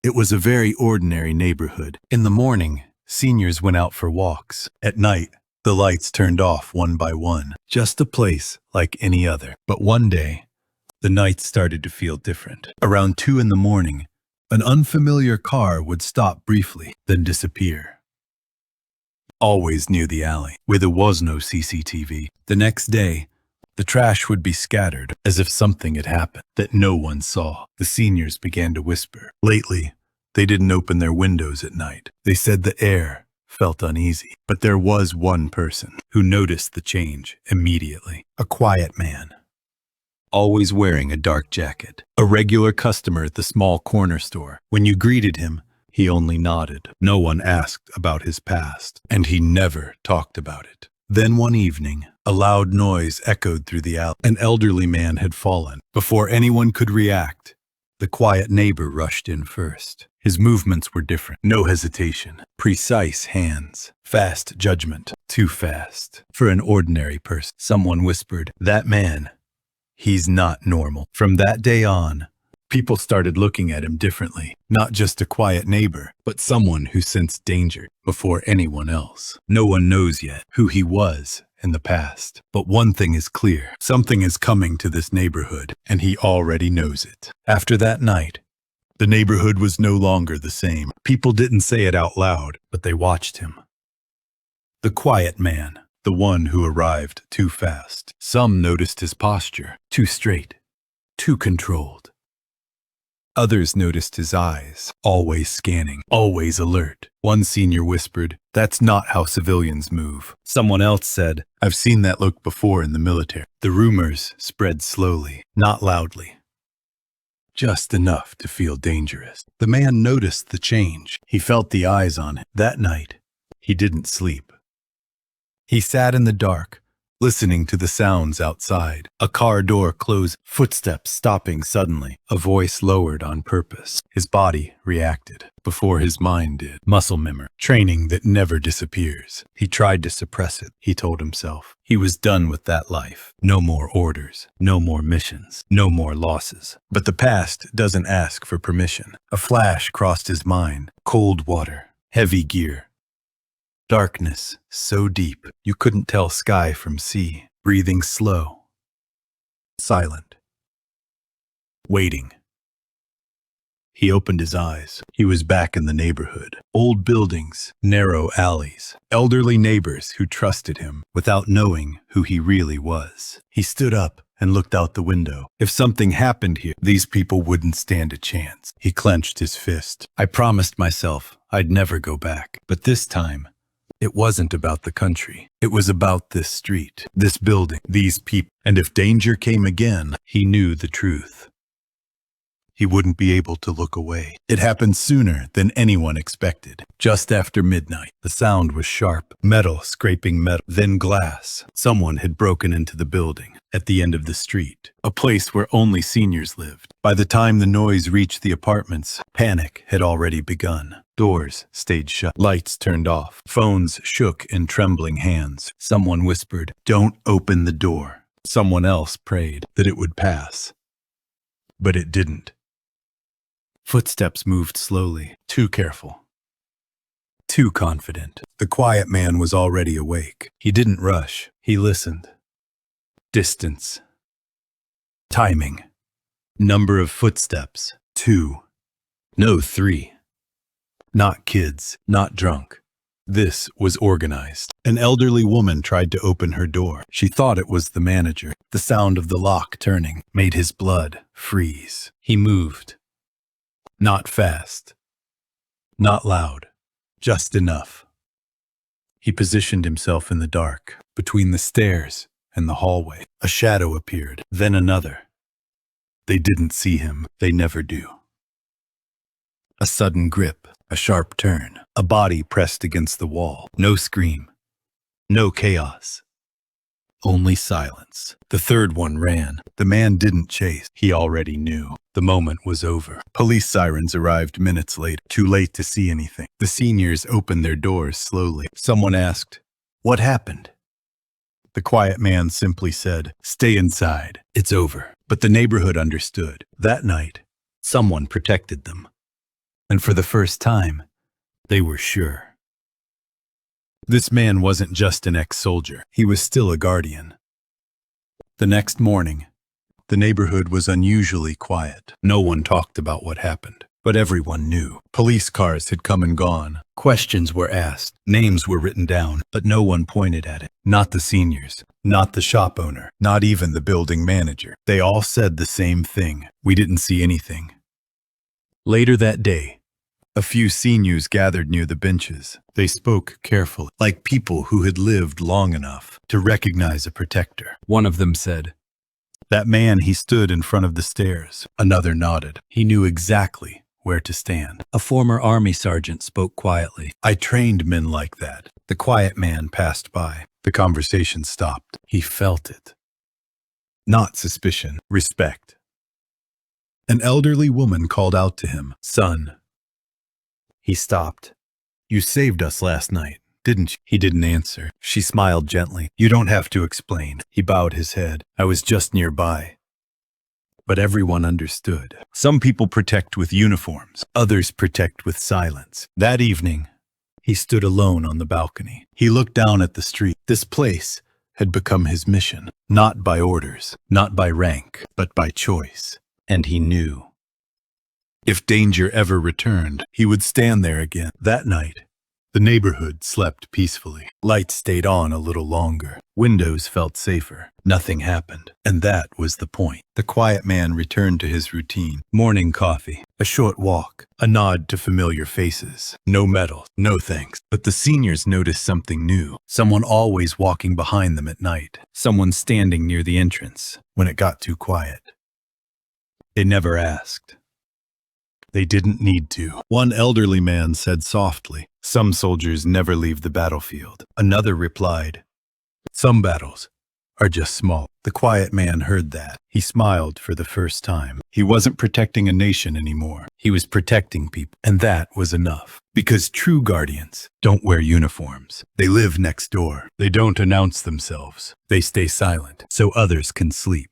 It was a very ordinary neighborhood. In the morning, seniors went out for walks. At night, the lights turned off one by one. Just a place like any other. But one day, the nights started to feel different. Around 2 in the morning, an unfamiliar car would stop briefly, then disappear. Always near the alley, where there was no CCTV. The next day, the trash would be scattered, as if something had happened that no one saw. The seniors began to whisper. Lately, they didn't open their windows at night. They said the air felt uneasy. But there was one person who noticed the change immediately. A quiet man, always wearing a dark jacket. A regular customer at the small corner store. When you greeted him, he only nodded. No one asked about his past, and he never talked about it. Then one evening, a loud noise echoed through the alley. An elderly man had fallen. Before anyone could react, the quiet neighbor rushed in first. His movements were different. No hesitation. Precise hands. Fast judgment. Too fast for an ordinary person. Someone whispered, "That man, he's not normal." From that day on, people started looking at him differently. Not just a quiet neighbor, but someone who sensed danger before anyone else. No one knows yet who he was in the past. But one thing is clear. Something is coming to this neighborhood, and he already knows it. After that night, the neighborhood was no longer the same. People didn't say it out loud, but they watched him. The quiet man, the one who arrived too fast. Some noticed his posture, too straight, too controlled. Others noticed his eyes, always scanning, always alert. One senior whispered, "That's not how civilians move." Someone else said, "I've seen that look before in the military." The rumors spread slowly, not loudly. Just enough to feel dangerous. The man noticed the change. He felt the eyes on him. That night, he didn't sleep. He sat in the dark, listening to the sounds outside. A car door closed, footsteps stopping suddenly, a voice lowered on purpose. His body reacted before his mind did. Muscle memory, training that never disappears. He tried to suppress it, he told himself. He was done with that life. No more orders, no more missions, no more losses. But the past doesn't ask for permission. A flash crossed his mind. Cold water, heavy gear. Darkness so deep you couldn't tell sky from sea. Breathing slow. Silent. Waiting. He opened his eyes. He was back in the neighborhood. Old buildings, narrow alleys, elderly neighbors who trusted him without knowing who he really was. He stood up and looked out the window. If something happened here, these people wouldn't stand a chance. He clenched his fist. I promised myself I'd never go back. But this time, it wasn't about the country. It was about this street, this building, these people. And if danger came again, he knew the truth. He wouldn't be able to look away. It happened sooner than anyone expected. Just after midnight, the sound was sharp, metal scraping metal, then glass. Someone had broken into the building at the end of the street, a place where only seniors lived. By the time the noise reached the apartments, panic had already begun. Doors stayed shut, lights turned off, phones shook in trembling hands. Someone whispered, "Don't open the door." Someone else prayed that it would pass. But it didn't. Footsteps moved slowly, too careful, too confident. The quiet man was already awake. He didn't rush. He listened. Distance. Timing. Number of footsteps. 2. No, 3. Not kids, not drunk. This was organized. An elderly woman tried to open her door. She thought it was the manager. The sound of the lock turning made his blood freeze. He moved. Not fast. Not loud. Just enough. He positioned himself in the dark, between the stairs and the hallway. A shadow appeared, then another. They didn't see him. They never do. A sudden grip, a sharp turn, a body pressed against the wall. No scream. No chaos. Only silence. The third one ran. The man didn't chase. He already knew. The moment was over. Police sirens arrived minutes later, too late to see anything. The seniors opened their doors slowly. Someone asked, "What happened?" The quiet man simply said, "Stay inside. It's over." But the neighborhood understood. That night, someone protected them. And for the first time, they were sure. This man wasn't just an ex-soldier. He was still a guardian. The next morning, the neighborhood was unusually quiet. No one talked about what happened, but everyone knew. Police cars had come and gone. Questions were asked. Names were written down, but no one pointed at it. Not the seniors, not the shop owner, not even the building manager. They all said the same thing. We didn't see anything. Later that day, a few seniors gathered near the benches. They spoke carefully, like people who had lived long enough to recognize a protector. One of them said, "That man, he stood in front of the stairs." Another nodded. He knew exactly where to stand. A former army sergeant spoke quietly. "I trained men like that." The quiet man passed by. The conversation stopped. He felt it. Not suspicion, respect. An elderly woman called out to him, "Son." He stopped. "You saved us last night, didn't you?" He didn't answer. She smiled gently. "You don't have to explain." He bowed his head. "I was just nearby." But everyone understood. Some people protect with uniforms. Others protect with silence. That evening, he stood alone on the balcony. He looked down at the street. This place had become his mission. Not by orders, not by rank, but by choice. And he knew. If danger ever returned, he would stand there again. That night, the neighborhood slept peacefully. Lights stayed on a little longer. Windows felt safer. Nothing happened. And that was the point. The quiet man returned to his routine. Morning coffee, a short walk, a nod to familiar faces. No medals, no thanks. But the seniors noticed something new. Someone always walking behind them at night. Someone standing near the entrance when it got too quiet. They never asked. They didn't need to. One elderly man said softly, "Some soldiers never leave the battlefield." Another replied, "Some battles are just small." The quiet man heard that. He smiled for the first time. He wasn't protecting a nation anymore. He was protecting people. And that was enough. Because true guardians don't wear uniforms. They live next door. They don't announce themselves. They stay silent so others can sleep.